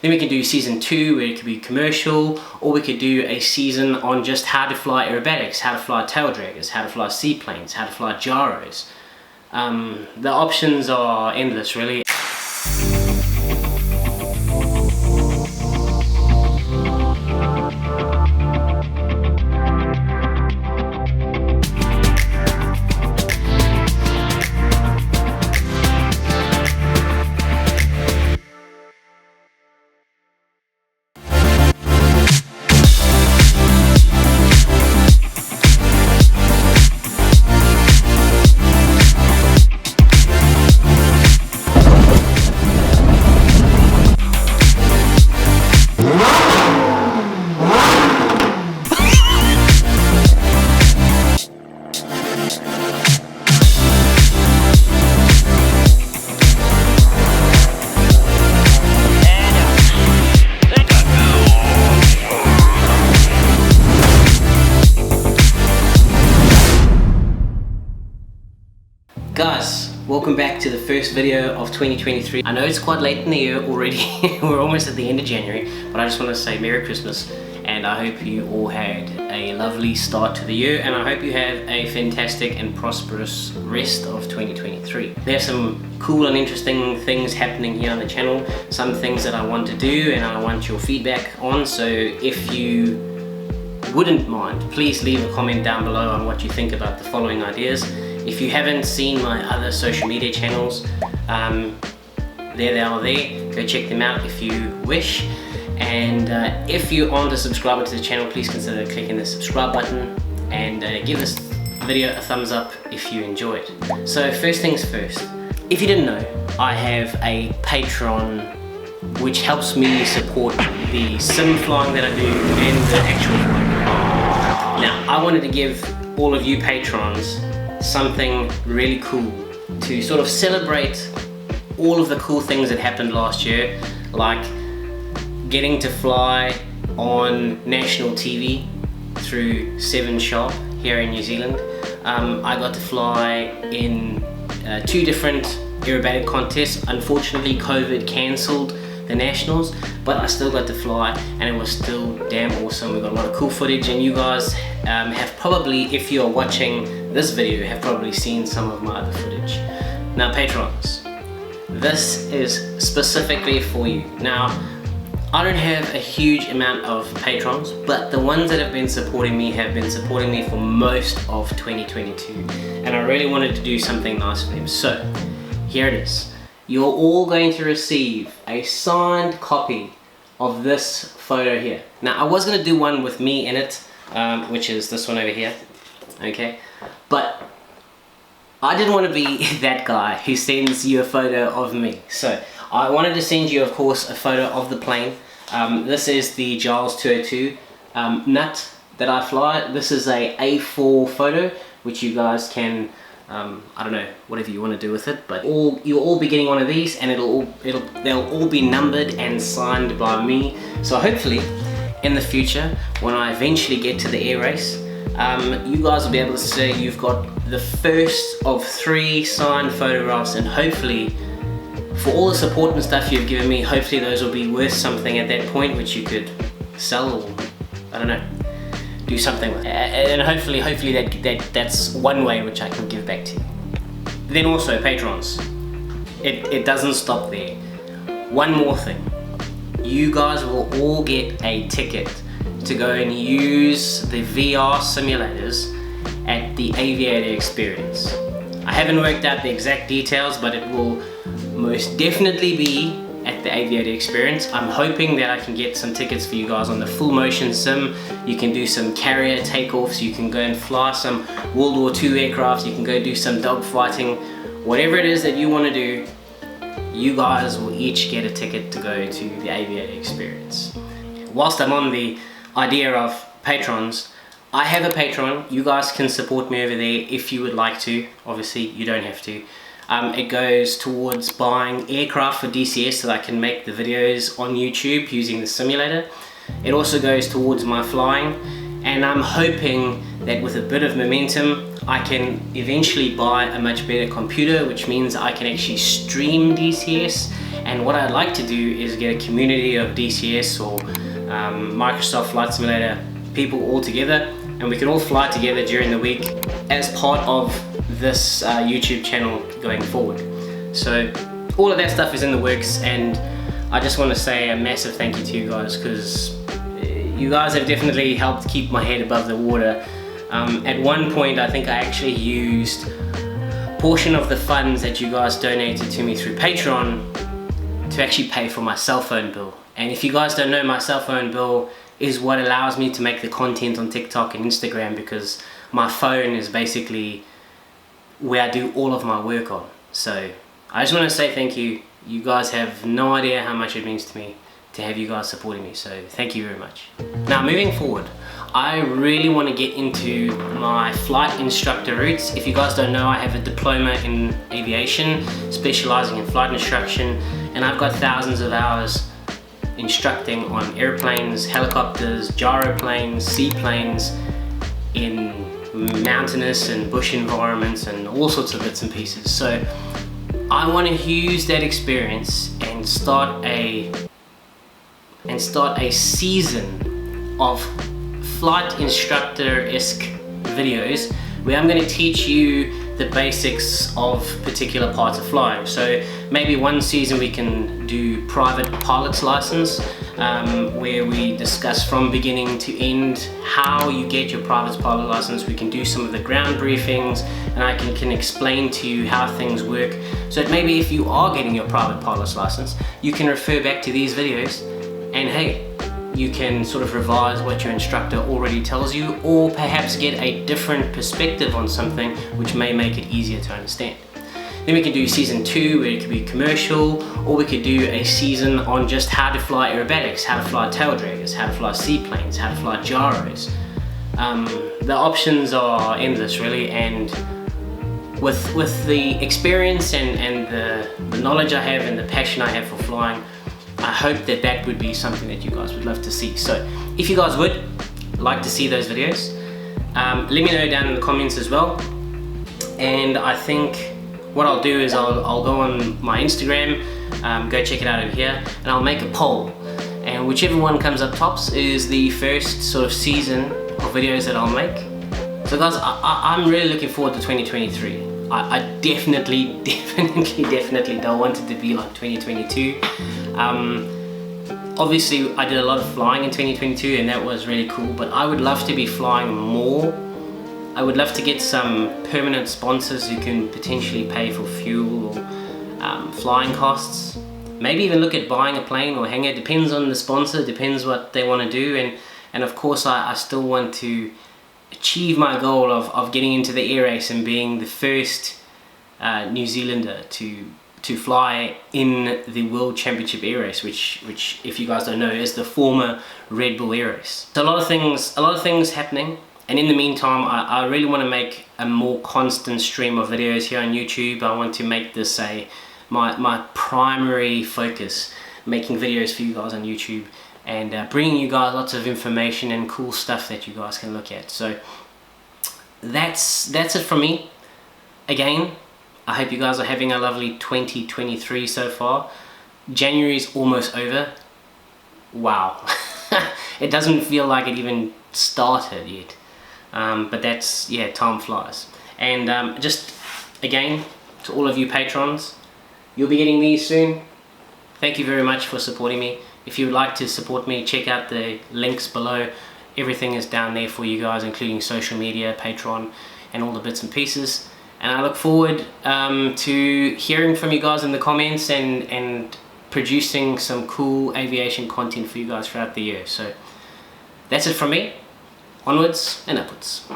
Then we can do season 2 where it could be commercial, or we could do a season on just how to fly aerobatics, how to fly tail draggers, how to fly seaplanes, how to fly gyros. The options are endless really. Guys, welcome back to the first video of 2023. I know it's quite late in the year already, we're almost at the end of January, but I just want to say Merry Christmas, and I hope you all had a lovely start to the year, and I hope you have a fantastic and prosperous rest of 2023. There's some cool and interesting things happening here on the channel, some things that I want to do and I want your feedback on, so if you wouldn't mind, please leave a comment down below on what you think about the following ideas. If you haven't seen my other social media channels, there they are there. Go check them out if you wish. And if you aren't a subscriber to the channel, please consider clicking the subscribe button and give this video a thumbs up if you enjoy it. So first things first, if you didn't know, I have a Patreon which helps me support the sim flying that I do and the actual flying. Now, I wanted to give all of you patrons something really cool to sort of celebrate all of the cool things that happened last year, like getting to fly on national TV through 7 Sharp here in New Zealand. I got to fly in 2 different aerobatic contests. Unfortunately, COVID cancelled the nationals, but I still got to fly and it was still damn awesome. We got a lot of cool footage, and you guys have probably, if you're watching this video, have probably seen some of my other footage. Now patrons, this is specifically for you. Now, I don't have a huge amount of patrons, but the ones that have been supporting me for most of 2022, and I really wanted to do something nice for them. So here it is. You're all going to receive a signed copy of this photo here. Now, I was going to do one with me in it, which is this one over here, okay? But I didn't want to be that guy who sends you a photo of me. So I wanted to send you, of course, a photo of the plane. This is the Giles 202 nut that I fly. This is a A4 photo, which you guys can I don't know, whatever you want to do with it, but you'll all be getting one of these, and they'll all be numbered and signed by me. So hopefully in the future, when I eventually get to the air race, you guys will be able to say you've got the first of 3 signed photographs, and hopefully for all the support and stuff you've given me, hopefully those will be worth something at that point, which you could sell, or I don't know, do something with it. And hopefully that's one way which I can give back to you. Then also patrons, it doesn't stop there. One more thing, you guys will all get a ticket to go and use the VR simulators at the Aviator experience. I haven't worked out the exact details, but it will most definitely be at the Aviator experience. I'm hoping that I can get some tickets for you guys on the full motion sim. You can do some carrier takeoffs, you can go and fly some World War II aircraft, you can go do some dogfighting. Whatever it is that you want to do, you guys will each get a ticket to go to the Aviator experience. Whilst I'm on the idea of patrons, I have a Patreon. You guys can support me over there if you would like to. Obviously, you don't have to. It goes towards buying aircraft for DCS so that I can make the videos on YouTube using the simulator. It also goes towards my flying, and I'm hoping that with a bit of momentum I can eventually buy a much better computer, which means I can actually stream DCS And what I'd like to do is get a community of DCS or Microsoft Flight Simulator people all together, and we can all fly together during the week as part of this YouTube channel going forward. So all of that stuff is in the works, and I just want to say a massive thank you to you guys, because you guys have definitely helped keep my head above the water. At one point I think I actually used a portion of the funds that you guys donated to me through Patreon to actually pay for my cell phone bill. And if you guys don't know, my cell phone bill is what allows me to make the content on TikTok and Instagram, because my phone is basically where I do all of my work on. So I just want to say thank you. You guys have no idea how much it means to me to have you guys supporting me, so thank you very much. Now moving forward, I really want to get into my flight instructor roots. If you guys don't know, I have a diploma in aviation, specializing in flight instruction, and I've got thousands of hours instructing on airplanes, helicopters, gyroplanes, seaplanes, in mountainous and bush environments and all sorts of bits and pieces. So I want to use that experience and start a season of flight instructor-esque videos where I'm going to teach you the basics of particular parts of flying. So maybe one season we can do private pilot's license, where we discuss from beginning to end how you get your private pilot license. We can do some of the ground briefings, and I can explain to you how things work, so that maybe if you are getting your private pilot's license, you can refer back to these videos and hey, you can sort of revise what your instructor already tells you, or perhaps get a different perspective on something which may make it easier to understand. Then we can do season 2 where it could be commercial, or we could do a season on just how to fly aerobatics, how to fly tail draggers, how to fly seaplanes, how to fly gyros. The options are endless really, and with the experience and the knowledge I have and the passion I have for flying, I hope that that would be something that you guys would love to see. So if you guys would like to see those videos, let me know down in the comments as well. And I think what I'll do is I'll go on my Instagram, go check it out over here, and I'll make a poll. And whichever one comes up tops is the first sort of season of videos that I'll make. So guys, I'm really looking forward to 2023. I definitely don't want it to be like 2022. Obviously I did a lot of flying in 2022 and that was really cool, but I would love to be flying more. I would love to get some permanent sponsors who can potentially pay for fuel or flying costs. Maybe even look at buying a plane or hangar. Depends on the sponsor, depends what they want to do, and of course I still want to achieve my goal of getting into the air race and being the first New Zealander to fly in the World Championship Air Race, which if you guys don't know is the former Red Bull Air Race. So a lot of things happening, and in the meantime I really want to make a more constant stream of videos here on YouTube. I want to make this my primary focus, making videos for you guys on YouTube and bringing you guys lots of information and cool stuff that you guys can look at. So that's it from me. Again, I hope you guys are having a lovely 2023 so far. January's almost over. Wow. It doesn't feel like it even started yet. But that's, yeah, time flies. And just again, to all of you patrons, you'll be getting these soon. Thank you very much for supporting me. If you would like to support me, check out the links below. Everything is down there for you guys, including social media, Patreon, and all the bits and pieces. And I look forward to hearing from you guys in the comments and producing some cool aviation content for you guys throughout the year. So that's it from me. Onwards and upwards.